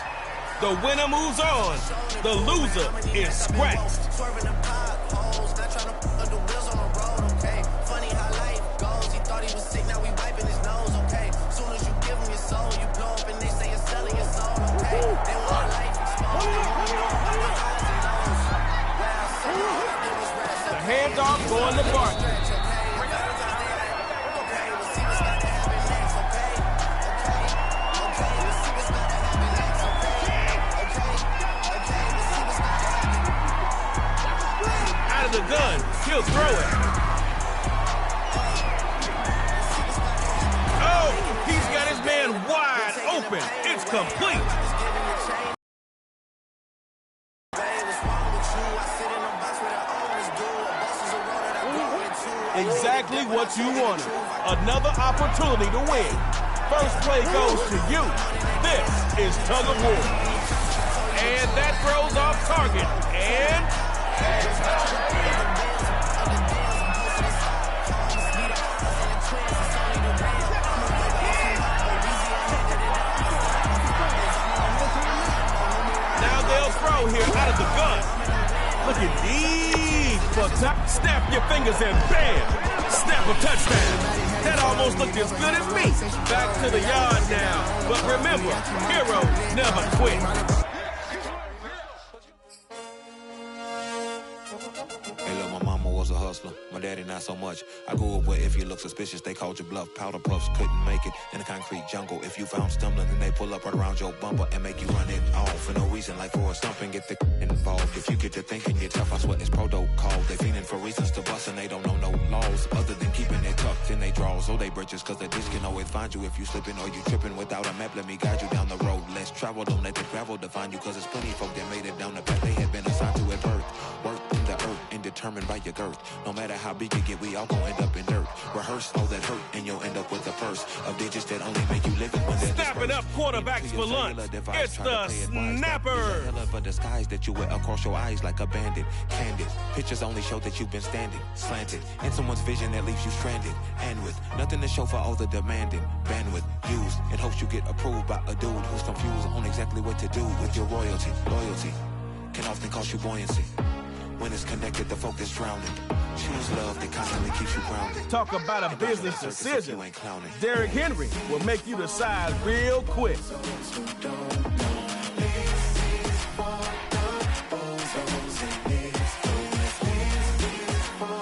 The winner moves on. The loser is scratched. The handoff going to Barton. Out of the gun, he'll throw it. Oh, he's got his man wide open. It's complete. Exactly what you wanted. Another opportunity to win. First play goes to you. This is tug of war. And that throws off target. And now they'll throw here out of the gun. Looking deep for top. Snap your fingers and bam! Snap a touchdown. That almost looked as good as me. Back to the yard now. But remember, heroes never quit. Hey, look, my mama was a hustler. My daddy not so much. I grew up where if you look suspicious, they called you bluff. Powder puffs couldn't make it in the concrete jungle. If you found stumbling, then they pull up right around your bumper and make you run it off for no reason, like for a stump and get the involved. If you get to thinking you're tough, I swear it's protocol. They fiending for reasons to bust and they don't know no laws other than keeping it tucked in they draws. So they britches, cause the ditch can always find you if you slipping or you tripping without a map. Let me guide you down the road. Less travel, don't let the gravel define you, cause there's plenty of folk that made it down the path they had been assigned to at birth. Work in the earth and determined by your girth. No matter how big you get, we all gon' end up in dirt. Rehearse all that hurt and you'll end up with the first of digits that only make you live it when they're snapping up quarterbacks for lunch. It's the snapper. Of a disguise that you wear across your eyes like a bandit. Candid pictures only show that you've been standing slanted in someone's vision that leaves you stranded, and with nothing to show for all the demanding bandwidth used in hopes you get approved by a dude who's confused on exactly what to do with your royalty. Loyalty can often cost you buoyancy. When it's connected, the folk that's drowning. Choose love that constantly keeps you grounded. Talk about a business decision. Derrick Henry will make you decide real quick.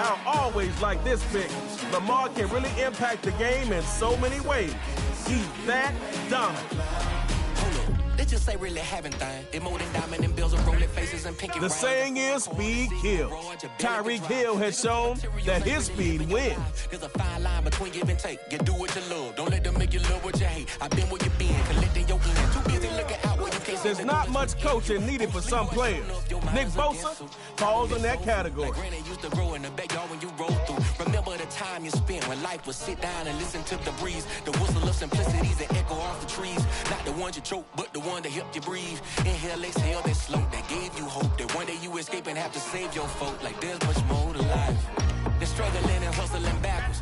I always like this pick. Lamar can really impact the game in so many ways. He's that dominant. They just say really having thing. It more than diamond and bills of rolling faces and pinky. The saying is speed kills. Tyreek Hill has shown that his speed wins. There's a fine line between give and take. You do what you love. Don't let them make you love what you hate. I've been where you been, collecting your end. Too busy looking out where you can't. There's not much coaching needed for some players. Nick Bosa falls in that category. Granny used to grow in the backyard when you roll through. Remember the time you spent when life was sit down and listen to the breeze. The whistle of simplicities that echo off the trees. Not the ones you choke, but the one that helped you breathe. Inhale, exhale, that slow, that gave you hope. That one day you escape and have to save your folk. Like there's much more to life. They're struggling and hustling backwards.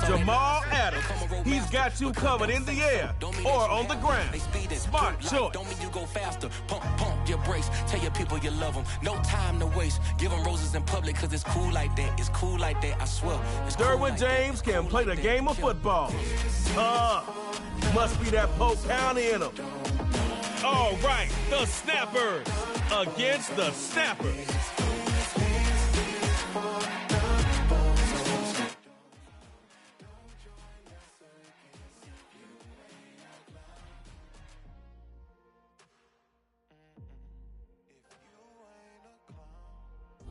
Jamal Adams, he's got you covered in the air or on the ground. Smart choice. Don't mean you go faster. Pump your brakes. Tell your people you love them. No time to waste. Give them roses in public because it's cool like that. It's cool like that, I swear. Derwin James can play the game of football. Must be that Polk County in him. All right, the Snappers. against the Snappers.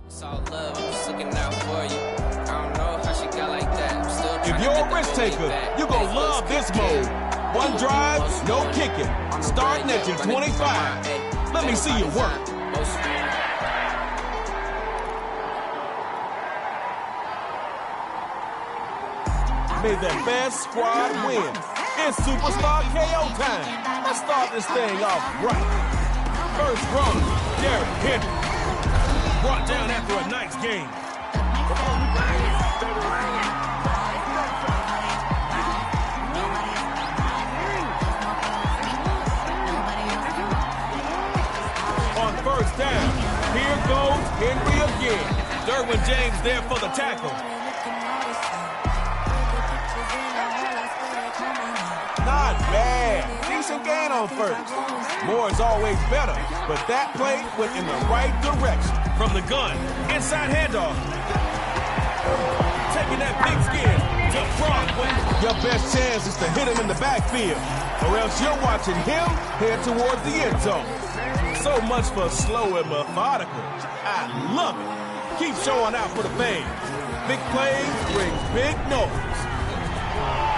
It's all love, I'm just looking out for you. I don't know how she got like that. I'm still If you're a risk taker, you're going to love this mode. One drive, no kicking. Starting at your 25. Let me see you work. May the best squad win. It's Superstar KO time. Let's start this thing off right. First run, Derrick Henry. Brought down after a nice game. On first down, here goes Henry again. Derwin James there for the tackle. Not bad. Decent gain on first. More is always better, but that play went in the right direction. From the gun, inside handoff. Taking that big skin to Broadway. Your best chance is to hit him in the backfield, or else you're watching him head towards the end zone. So much for slow and methodical. I love it. Keep showing out for the fans. Big plays brings big noise.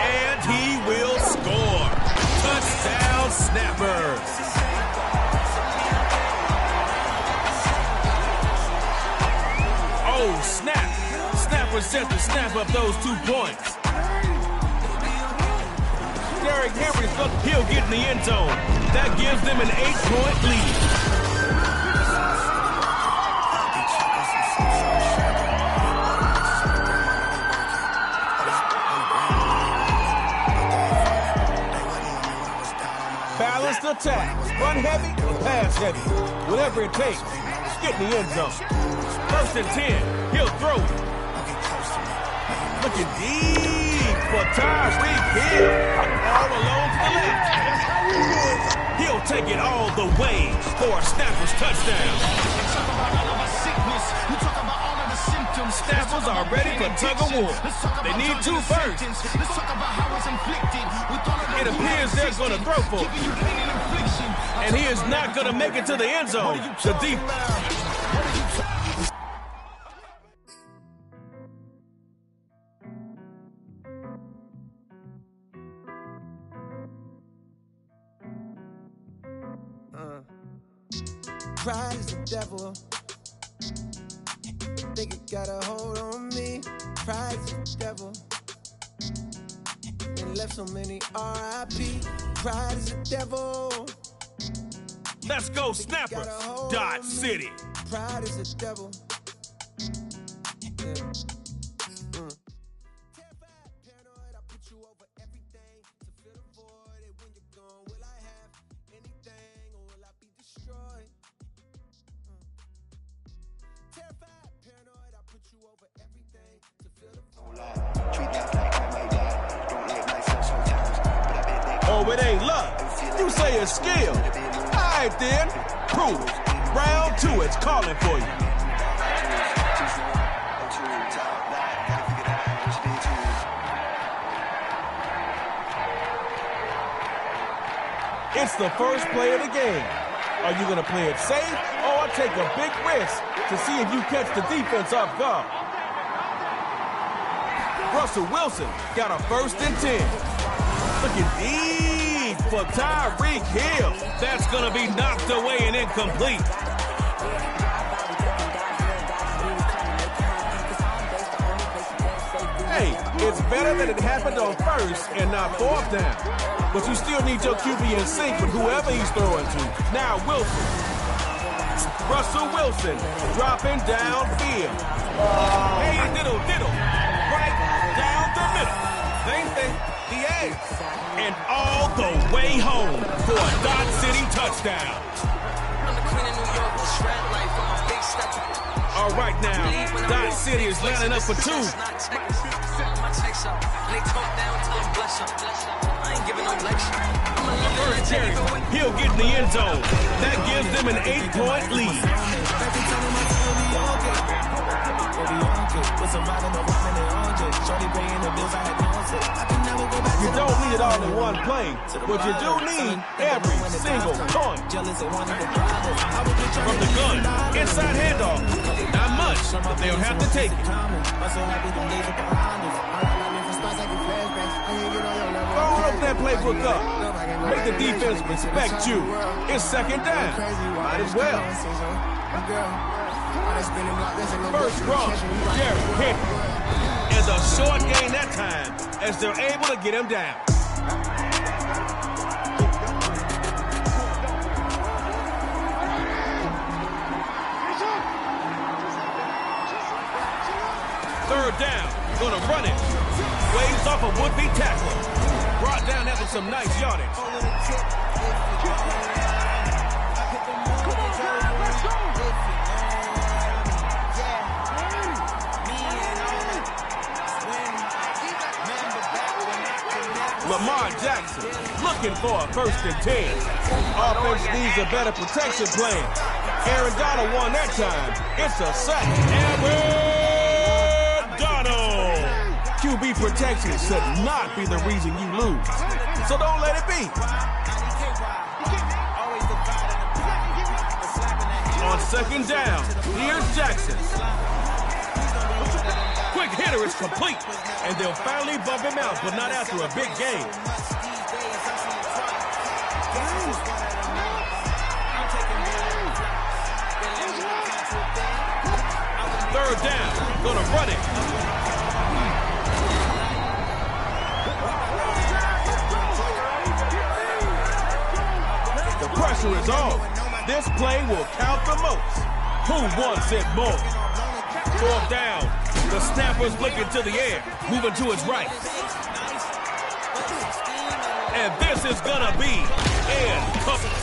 And he will score. Touchdown, Snappers. Oh, snap. Snappers set to snap up those 2 points. Derrick Henry, he'll get in the end zone. That gives them an 8-point lead. Balanced attack. Run heavy or pass heavy. Whatever it takes. Get in the end zone. First and 10. He'll throw it. Looking deep for Tyreek Hill. All alone to the left. He'll take it all the way for a Snappers touchdown. Snappers are ready for tug of war. They need 2 first. It appears they're going to throw for it. And he is not going to make it to the end zone. The deep. Pride is the devil. Think it got a hold on me. Pride is the devil. And left so many R.I.P. Pride is the devil. Let's go, Snappers. Dot City. Pride is the devil. Yeah. Oh, it ain't luck. You say it's skill. All right, then. Prove it. Round 2, it's calling for you. It's the first play of the game. Are you going to play it safe or take a big risk to see if you catch the defense off guard? Russell Wilson got a first and 10. Looking deep for Tyreek Hill. That's going to be knocked away and incomplete. Hey, it's better that it happened on first and not 4th down. But you still need your QB in sync with whoever he's throwing to. Now Wilson. Russell Wilson dropping downfield. Hey, diddle. Right down the middle. The A. And all the way home for a Dot City touchdown. All right now, Dot City is lining up for 2. First carry, he'll get in the end zone. That gives them an 8-point lead. You don't need it all in one play, but you do need every single point. From the gun, inside handoff. Not much, but they'll have to take it. Throw up that playbook up. Make the defense respect you. It's second down. Might as well. First run, Jerry Henry. And a short gain that time as they're able to get him down. Third down, gonna run it. Waves off a would-be tackler. Brought down after some nice yardage. Lamar Jackson looking for a 1st and 10. Offense needs a better protection plan. Aaron Donald won that time. It's a sack. Aaron Donald. QB protection should not be the reason you lose. So don't let it be. On second down, here's Jackson. Quick hitter is complete, and they'll finally bump him out, but not after a big game. Third down, gonna run it. The pressure is on. This play will count the most. Who wants it more? Fourth down. The snapper's looking to the air, moving to his right. And this is gonna be incomplete.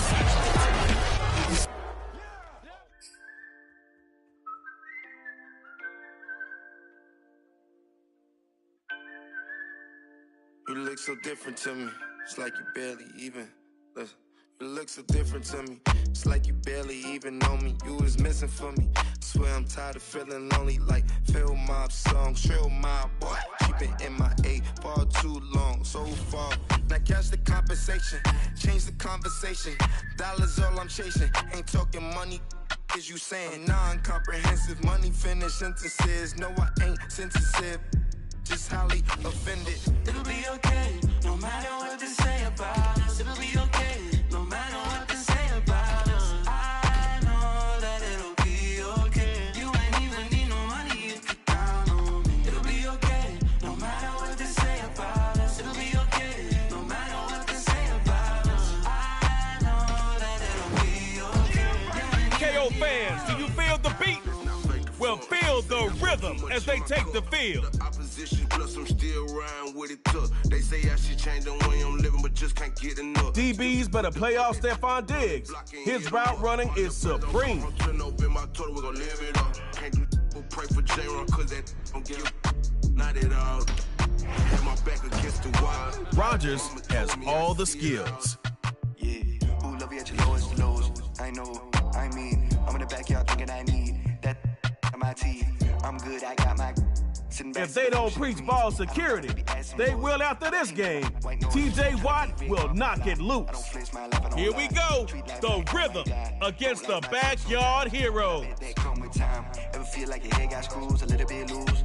You look so different to me. It's like you barely even. Listen. You look so different to me. It's like you barely even know me. You was missing for me. I swear I'm tired of feeling lonely. Like Phil Mob song, Trill Mob boy. She been in my A far too long, so far. Now catch the compensation, change the conversation. Dollars all I'm chasing. Ain't talking money. Is you saying non-comprehensive? Money finish sentences. No, I ain't sensitive. Just highly offended. It'll be okay, no matter what they say about us. It'll be okay, no matter what they say about us. I know that it'll be okay. You ain't even need no money, you can count on me. It'll be okay, no matter what they say about us. It'll be okay, no matter what they say about us. I know that it'll be okay. KO fans, do you feel the beat? Well, feel the rhythm as they take the field. Plus I'm still riding with it tough. They say I should change the way I'm living, but just can't get enough. DBs better play off Stephon Diggs. His route running is supreme. Rodgers has all the skills. Yeah, who love you at your lowest lows? I know, I mean, I'm in the backyard thinking I need that my teeth. I'm good, I got my. If they don't preach ball security, they will after this game. TJ Watt will knock it loose. Here we go, the rhythm against the backyard heroes. Ever feel like your head got screws a little bit loose?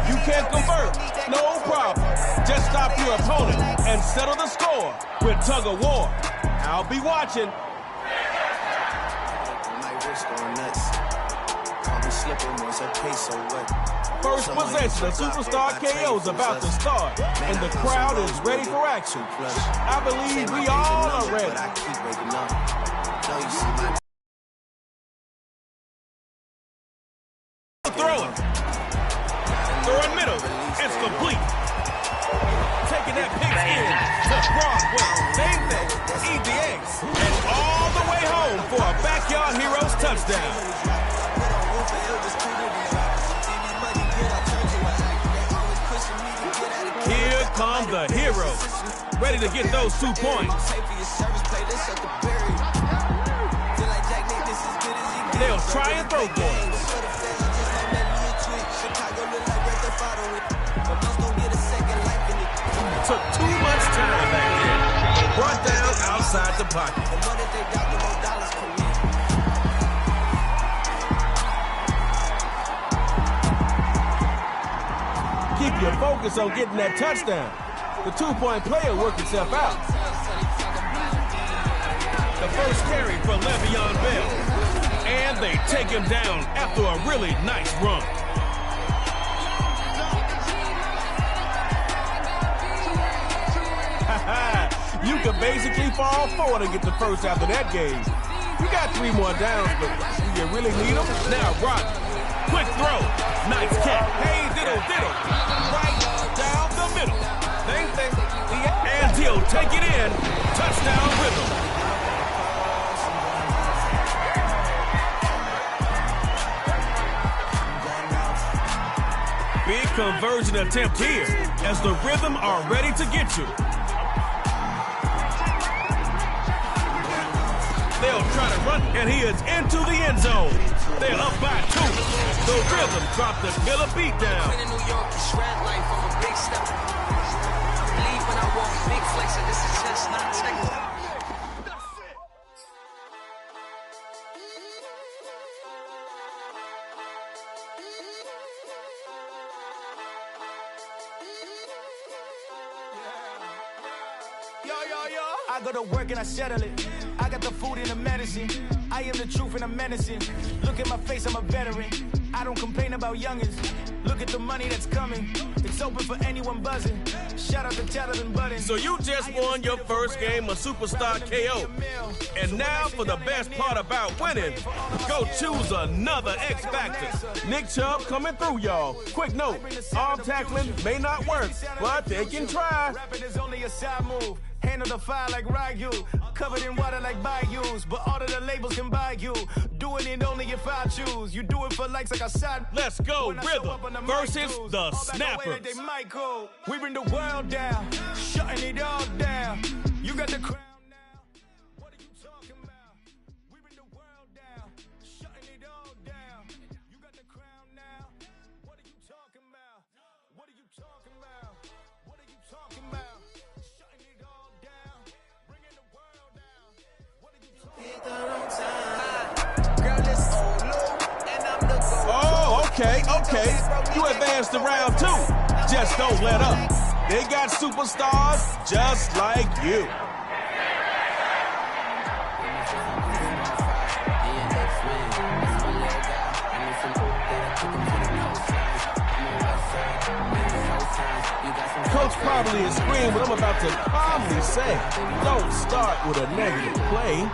You can't convert, no problem. Just stop your opponent and settle the score with tug of war. I'll be watching. First possession of Superstar KO's about to start, and the crowd is ready for action. I believe we all are ready. Throw it. touchdown. Here come the heroes, ready to get those 2 points. They'll try and throw for it. Took too much time back there. Brought down outside the pocket. Keep your focus on getting that touchdown. The 2-point play will work itself out. The first carry for Le'Veon Bell. And they take him down after a really nice run. You could basically fall forward and get the first after that game. You got 3 more downs, but do you really need them? Now, Rock, quick throw. Nice catch. Hey, diddle. Right down the middle. And he'll take it in. Touchdown rhythm. Big conversion attempt here as the Rhythm are ready to get you. They'll try to run, and he is into the end zone. They're up by 2. The Rhythm dropped the killer beat down. In New York, it's shred life. I'm a big step. Believe when I walk, big flex, and this is just not technical. I go to work and I settle it. I got the food and the medicine. I am the truth and I'm menacing. Look at my face, I'm a veteran. I don't complain about youngins. Look at the money that's coming. It's open for anyone buzzing. Shout out to Taylor and Button. So you just won your first game of Superstar KO. And now for the best part about winning, go choose another X Factor. Nick Chubb coming through, y'all. Quick note, arm tackling may not work, but they can try. Rapping is only a side move. Handle the fire like Ryu, covered in water like bayous, but all of the labels can buy you. Doing it only if I choose. You do it for likes like a side. Let's go, Rhythm versus the Snappers. We bring the world down, shutting it all down. You got the crown now. What are you talking about? We bring the world down, shutting it all down. You got the crown now. What are you talking about? What are you talking about? What are you talking about? Oh, okay. You advanced to round 2. Just don't let up. They got superstars just like you. Coach probably is screaming, but I'm about to calmly say, don't start with a negative play.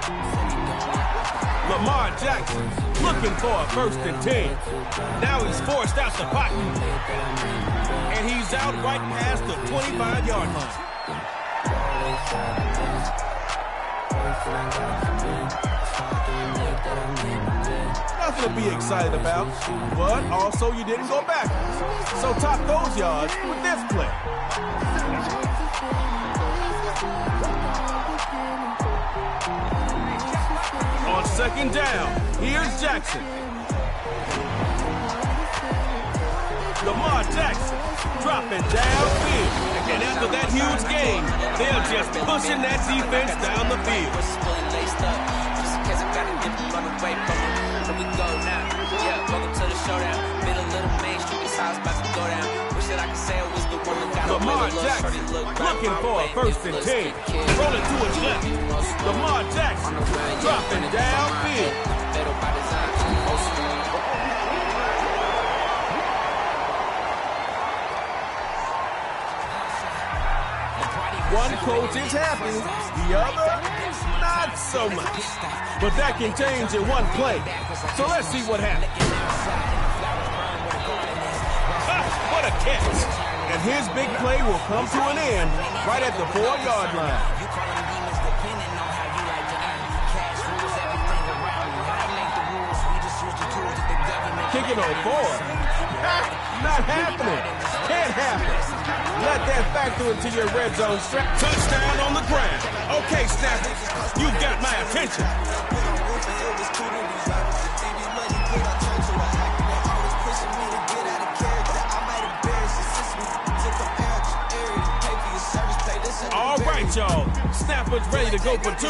Lamar Jackson looking for a 1st and 10. Now he's forced out the pocket. And he's out right past the 25-yard line. Nothing to be excited about, but also you didn't go backwards. So top those yards with this play. On 2nd down, here's Jackson. Lamar Jackson dropping downfield. And after that huge game, they're just pushing that defense down the field. Here we go now. Yeah, welcome to the showdown. Middle of the main street, this house about to go down. Wish that I could say I was the one that got Lamar Jackson looking for a 1st and 10. Rolling to his left. Lamar Jackson dropping downfield. One coach is happy, the other not so much. But that can change in one play. So let's see what happens. What a catch. And his big play will come to an end right at the 4-yard line. kicking on 4. Not happening. Can't happen. Let that factor into your red zone strap. Touchdown on the ground. Okay, Snapper, you got my attention. All right, y'all. Snapper's ready to go for 2.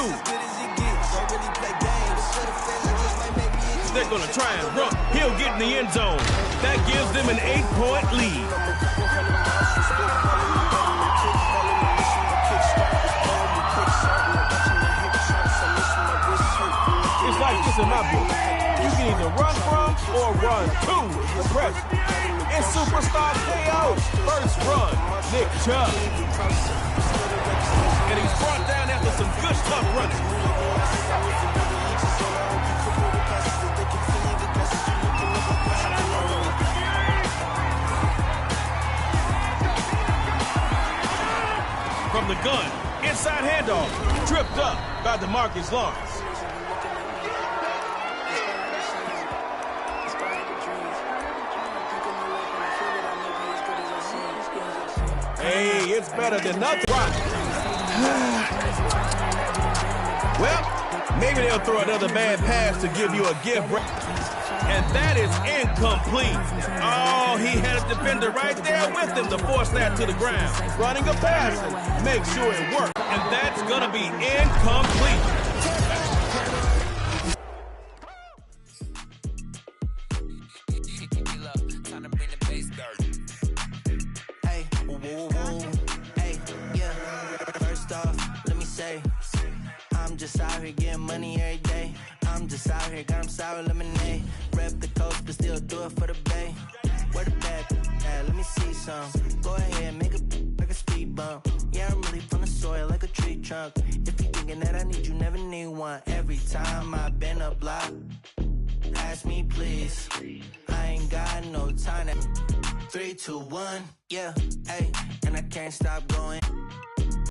They're going to try and run. He'll get in the end zone. That gives them an 8-point lead. It's like this in my book. You can either run from or run to the pressure. It's Superstar KO. First run, Nick Chubb. And he's brought down after some good tough running. From the gun, inside handoff, tripped up by DeMarcus Lawrence. Hey, it's better than nothing. Well, maybe they'll throw another bad pass to give you a gift. And that is incomplete. Oh, he had a defender right there with him to force that to the ground. Running a pass, make sure it works. And that's going to be incomplete. Hey, woo, woo, woo. Hey, yeah. First off, let me say, I'm just out here getting money every day. I'm just out here, got them sour lemonade. Rep the coast, but still do it for the bay. Where the bag at? Let me see some. Go ahead, make a speed bump. Yeah, I'm really from the soil like a tree trunk. If you thinking that I need you, never need one. Every time I bend a block, ask me please. I ain't got no time. 3, 2, 1, yeah, hey, and I can't stop going.